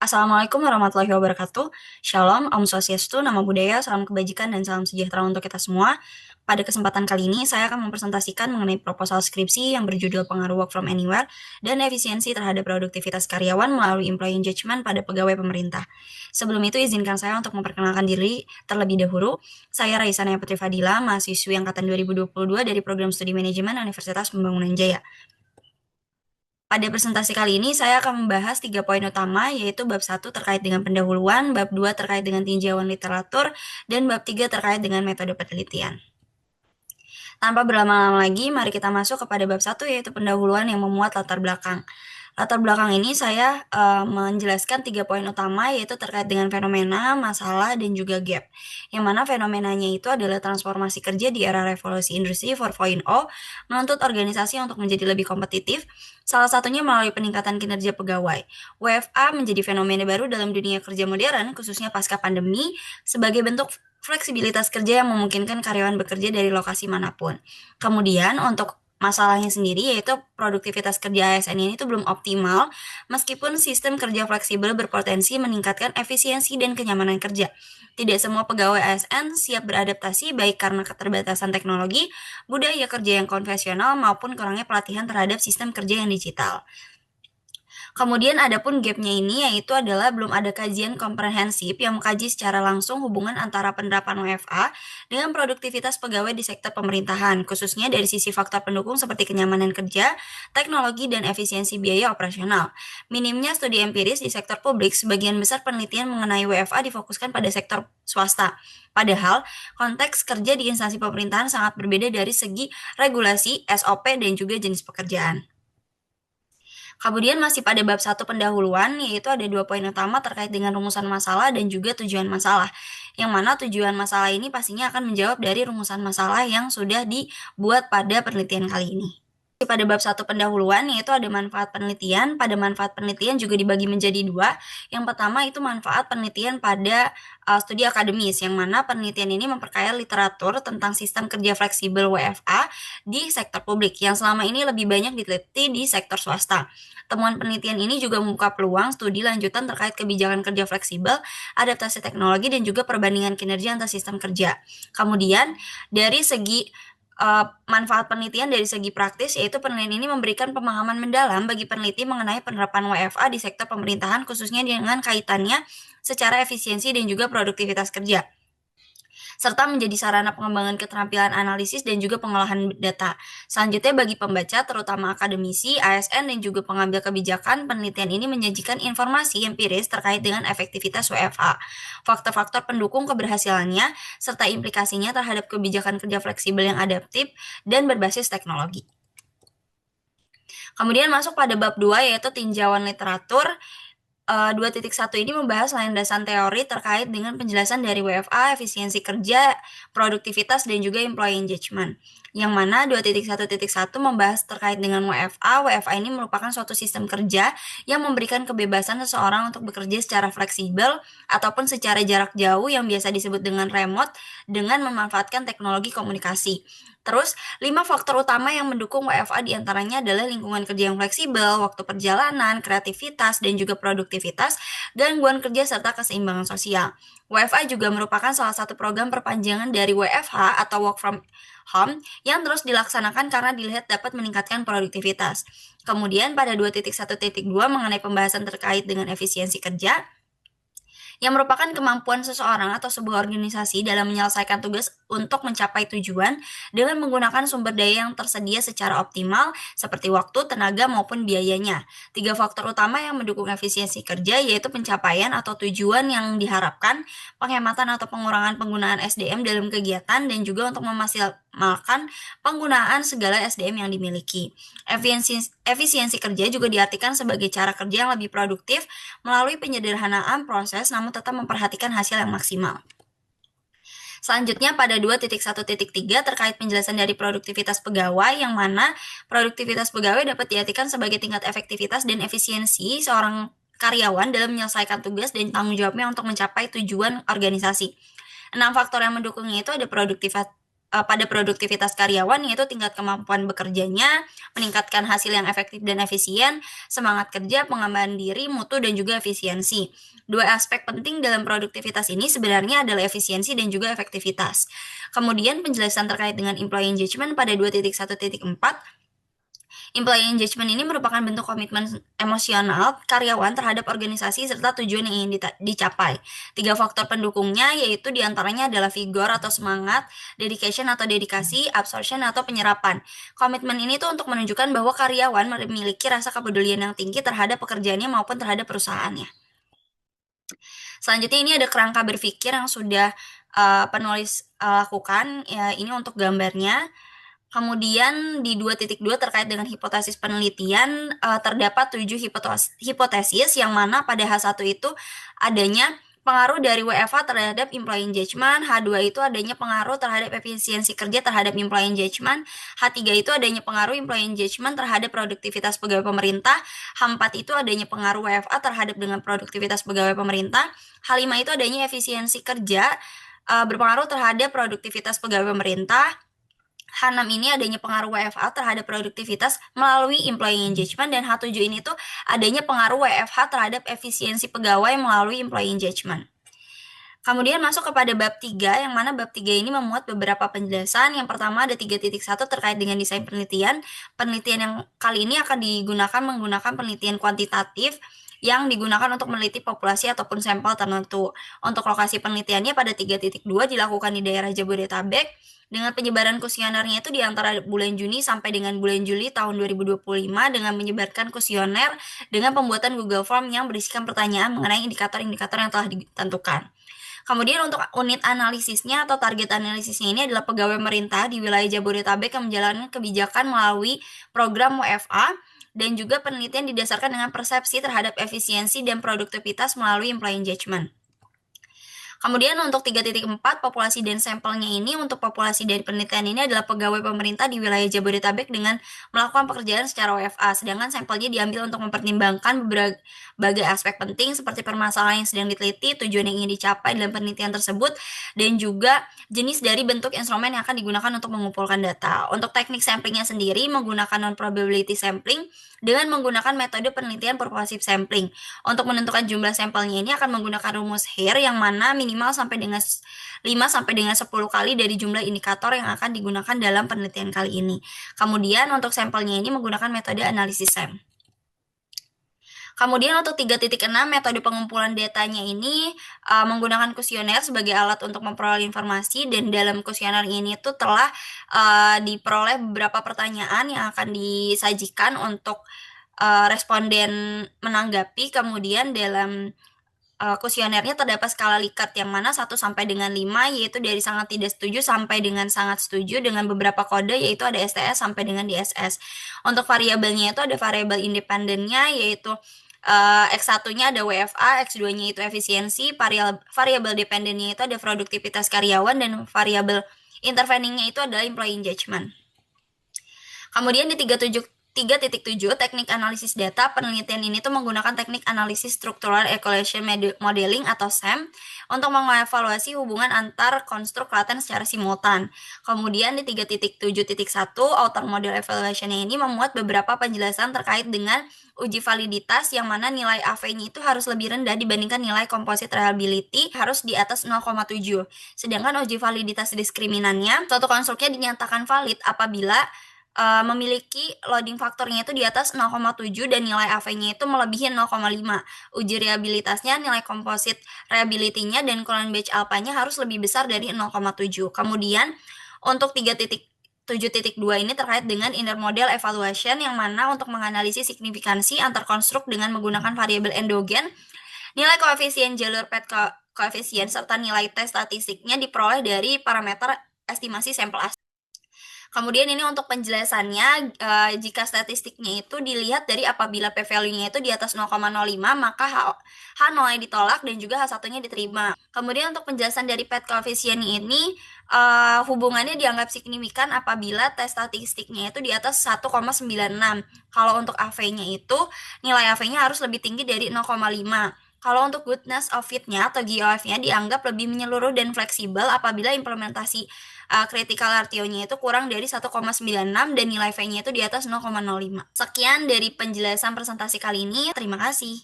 Assalamualaikum warahmatullahi wabarakatuh. Shalom, Om Swastiastu, Namo Buddhaya, salam kebajikan dan salam sejahtera untuk kita semua. Pada kesempatan kali ini, saya akan mempresentasikan mengenai proposal skripsi yang berjudul Pengaruh Work from Anywhere dan Efisiensi terhadap Produktivitas Karyawan melalui Employee Engagement pada Pegawai Pemerintah. Sebelum itu, izinkan saya untuk memperkenalkan diri terlebih dahulu. Saya Raisa Naya Putri Fadila, mahasiswi Angkatan 2022 dari Program Studi Manajemen Universitas Pembangunan Jaya. Pada presentasi kali ini, saya akan membahas 3 poin utama, yaitu bab 1 terkait dengan pendahuluan, bab 2 terkait dengan tinjauan literatur, dan bab 3 terkait dengan metode penelitian. Tanpa berlama-lama lagi, mari kita masuk kepada bab 1, yaitu pendahuluan yang memuat latar belakang. Latar belakang ini saya menjelaskan 3 poin utama, yaitu terkait dengan fenomena, masalah, dan juga gap. Yang mana fenomenanya itu adalah transformasi kerja di era revolusi industri 4.0, menuntut organisasi untuk menjadi lebih kompetitif, salah satunya melalui peningkatan kinerja pegawai. WFA menjadi fenomena baru dalam dunia kerja modern, khususnya pasca pandemi, sebagai bentuk fleksibilitas kerja yang memungkinkan karyawan bekerja dari lokasi manapun. Kemudian untuk masalahnya sendiri yaitu produktivitas kerja ASN ini tuh belum optimal meskipun sistem kerja fleksibel berpotensi meningkatkan efisiensi dan kenyamanan kerja. Tidak semua pegawai ASN siap beradaptasi baik karena keterbatasan teknologi, budaya kerja yang konvensional maupun kurangnya pelatihan terhadap sistem kerja yang digital. Kemudian adapun gap-nya ini yaitu adalah belum ada kajian komprehensif yang mengkaji secara langsung hubungan antara penerapan WFA dengan produktivitas pegawai di sektor pemerintahan, khususnya dari sisi faktor pendukung seperti kenyamanan kerja, teknologi, dan efisiensi biaya operasional. Minimnya studi empiris di sektor publik, sebagian besar penelitian mengenai WFA difokuskan pada sektor swasta. Padahal, konteks kerja di instansi pemerintahan sangat berbeda dari segi regulasi, SOP, dan juga jenis pekerjaan. Kemudian masih pada bab 1 pendahuluan, yaitu ada 2 poin utama terkait dengan rumusan masalah dan juga tujuan masalah. Yang mana tujuan masalah ini pastinya akan menjawab dari rumusan masalah yang sudah dibuat pada penelitian kali ini. Pada bab 1 pendahuluan, yaitu ada manfaat penelitian. Pada manfaat penelitian juga dibagi menjadi 2. Yang pertama itu manfaat penelitian pada studi akademis, yang mana penelitian ini memperkaya literatur tentang sistem kerja fleksibel WFA di sektor publik, yang selama ini lebih banyak diteliti di sektor swasta. Temuan penelitian ini juga membuka peluang studi lanjutan terkait kebijakan kerja fleksibel, adaptasi teknologi, dan juga perbandingan kinerja antar sistem kerja. Kemudian, dari segi manfaat penelitian dari segi praktis, yaitu penelitian ini memberikan pemahaman mendalam bagi peneliti mengenai penerapan WFA di sektor pemerintahan, khususnya dengan kaitannya secara efisiensi dan juga produktivitas kerja, serta menjadi sarana pengembangan keterampilan analisis dan juga pengolahan data. Selanjutnya bagi pembaca, terutama akademisi, ASN, dan juga pengambil kebijakan, penelitian ini menyajikan informasi empiris terkait dengan efektivitas WFA, faktor-faktor pendukung keberhasilannya, serta implikasinya terhadap kebijakan kerja fleksibel yang adaptif dan berbasis teknologi. Kemudian masuk pada bab 2 yaitu tinjauan literatur. 2.1 ini membahas landasan teori terkait dengan penjelasan dari WFA, efisiensi kerja, produktivitas, dan juga employee engagement. Yang mana 2.1.1 membahas terkait dengan WFA. WFA ini merupakan suatu sistem kerja yang memberikan kebebasan seseorang untuk bekerja secara fleksibel ataupun secara jarak jauh yang biasa disebut dengan remote dengan memanfaatkan teknologi komunikasi. Terus, 5 faktor utama yang mendukung WFA diantaranya adalah lingkungan kerja yang fleksibel, waktu perjalanan, kreativitas, dan juga produktivitas, gangguan kerja, serta keseimbangan sosial. WFA juga merupakan salah satu program perpanjangan dari WFH atau Work from Home yang terus dilaksanakan karena dilihat dapat meningkatkan produktivitas. Kemudian pada 2.1.2 mengenai pembahasan terkait dengan efisiensi kerja, yang merupakan kemampuan seseorang atau sebuah organisasi dalam menyelesaikan tugas untuk mencapai tujuan dengan menggunakan sumber daya yang tersedia secara optimal seperti waktu, tenaga, maupun biayanya. 3 faktor utama yang mendukung efisiensi kerja yaitu pencapaian atau tujuan yang diharapkan, penghematan atau pengurangan penggunaan SDM dalam kegiatan, dan juga untuk memaksimalkan penggunaan segala SDM yang dimiliki. Efisiensi kerja juga diartikan sebagai cara kerja yang lebih produktif melalui penyederhanaan proses namun tetap memperhatikan hasil yang maksimal. Selanjutnya pada 2.1.3 terkait penjelasan dari produktivitas pegawai, yang mana produktivitas pegawai dapat diartikan sebagai tingkat efektivitas dan efisiensi seorang karyawan dalam menyelesaikan tugas dan tanggung jawabnya untuk mencapai tujuan organisasi. 6 faktor yang mendukungnya itu ada pada produktivitas karyawan, yaitu tingkat kemampuan bekerjanya, meningkatkan hasil yang efektif dan efisien, semangat kerja, pengembangan diri, mutu, dan juga efisiensi. Dua aspek penting dalam produktivitas ini sebenarnya adalah efisiensi dan juga efektivitas. Kemudian penjelasan terkait dengan employee engagement pada 2.1.4. Employee engagement ini merupakan bentuk komitmen emosional karyawan terhadap organisasi serta tujuan yang ingin dicapai. 3 faktor pendukungnya yaitu diantaranya adalah vigor atau semangat, dedication atau dedikasi, absorption atau penyerapan. Komitmen ini tuh untuk menunjukkan bahwa karyawan memiliki rasa kepedulian yang tinggi terhadap pekerjaannya maupun terhadap perusahaannya. Selanjutnya ini ada kerangka berpikir yang sudah penulis lakukan, ya ini untuk gambarnya. Kemudian di 2.2 terkait dengan hipotesis penelitian, terdapat 7 hipotesis yang mana pada H1 itu adanya pengaruh dari WFH terhadap employee engagement, H2 itu adanya pengaruh terhadap efisiensi kerja terhadap employee engagement, H3 itu adanya pengaruh employee engagement terhadap produktivitas pegawai pemerintah, H4 itu adanya pengaruh WFH terhadap dengan produktivitas pegawai pemerintah, H5 itu adanya efisiensi kerja berpengaruh terhadap produktivitas pegawai pemerintah, H6 ini adanya pengaruh WFH terhadap produktivitas melalui employee engagement, dan H7 ini tuh adanya pengaruh WFH terhadap efisiensi pegawai melalui employee engagement. Kemudian masuk kepada bab 3, yang mana bab 3 ini memuat beberapa penjelasan. Yang pertama ada 3.1 terkait dengan desain penelitian. Penelitian yang kali ini akan menggunakan penelitian kuantitatif yang digunakan untuk meneliti populasi ataupun sampel tertentu. Untuk lokasi penelitiannya pada 3.2 dilakukan di daerah Jabodetabek, dengan penyebaran kuesionernya itu di antara bulan Juni sampai dengan bulan Juli tahun 2025 dengan menyebarkan kuesioner dengan pembuatan Google Form yang berisikan pertanyaan mengenai indikator-indikator yang telah ditentukan. Kemudian untuk unit analisisnya atau target analisisnya ini adalah pegawai pemerintah di wilayah Jabodetabek yang menjalankan kebijakan melalui program WFA, dan juga penelitian didasarkan dengan persepsi terhadap efisiensi dan produktivitas melalui employee engagement. Kemudian untuk 3.4 populasi dan sampelnya ini, untuk populasi dari penelitian ini adalah pegawai pemerintah di wilayah Jabodetabek dengan melakukan pekerjaan secara WFA, sedangkan sampelnya diambil untuk mempertimbangkan berbagai aspek penting seperti permasalahan yang sedang diteliti, tujuan yang ingin dicapai dalam penelitian tersebut, dan juga jenis dari bentuk instrumen yang akan digunakan untuk mengumpulkan data. Untuk teknik samplingnya sendiri menggunakan non-probability sampling dengan menggunakan metode penelitian purposive sampling. Untuk menentukan jumlah sampelnya ini akan menggunakan rumus Hare yang mana minimal sampai dengan 5 sampai dengan 10 kali dari jumlah indikator yang akan digunakan dalam penelitian kali ini. Kemudian untuk sampelnya ini menggunakan metode analisis SAM. Kemudian untuk 3.6 metode pengumpulan datanya ini menggunakan kuesioner sebagai alat untuk memperoleh informasi, dan dalam kuesioner ini tuh telah diperoleh beberapa pertanyaan yang akan disajikan untuk responden menanggapi. Kemudian dalam kuesionernya terdapat skala Likert yang mana 1 sampai dengan 5, yaitu dari sangat tidak setuju sampai dengan sangat setuju, dengan beberapa kode yaitu ada STS sampai dengan DSS. Untuk variabelnya itu ada variabel independennya yaitu X1-nya ada WFA, X2-nya itu efisiensi, variabel dependennya itu ada produktivitas karyawan, dan variabel interveningnya itu adalah employee engagement. Kemudian di 3.7 teknik analisis data, penelitian ini tuh menggunakan teknik analisis structural equation modeling atau SEM untuk mengevaluasi hubungan antar konstruk laten secara simultan. Kemudian di 3.7.1 outer model evaluation ini memuat beberapa penjelasan terkait dengan uji validitas, yang mana nilai AV-nya itu harus lebih rendah dibandingkan nilai composite reliability, harus di atas 0,7. Sedangkan uji validitas diskriminannya, suatu konstruknya dinyatakan valid apabila memiliki loading faktornya itu di atas 0,7 dan nilai AV-nya itu melebihi 0,5. Uji reliabilitasnya, nilai composite reliability-nya dan Coulomb Batch alpha-nya harus lebih besar dari 0,7. Kemudian untuk 3.7.2 ini terkait dengan inner model evaluation, yang mana untuk menganalisis signifikansi antar konstruk dengan menggunakan variabel endogen, nilai koefisien jalur PET koefisien serta nilai tes statistiknya diperoleh dari parameter estimasi sampel asli. Kemudian ini untuk penjelasannya, jika statistiknya itu dilihat dari apabila p-value-nya itu di atas 0,05, maka H0-nya ditolak dan juga H1-nya diterima. Kemudian untuk penjelasan dari PET coefficient ini, hubungannya dianggap signifikan apabila tes statistiknya itu di atas 1,96. Kalau untuk AV-nya itu, nilai AV-nya harus lebih tinggi dari 0,5. Kalau untuk goodness of fit-nya atau GOF-nya dianggap lebih menyeluruh dan fleksibel apabila implementasi critical RTO-nya itu kurang dari 1,96 dan nilai V-nya itu di atas 0,05. Sekian dari penjelasan presentasi kali ini, terima kasih.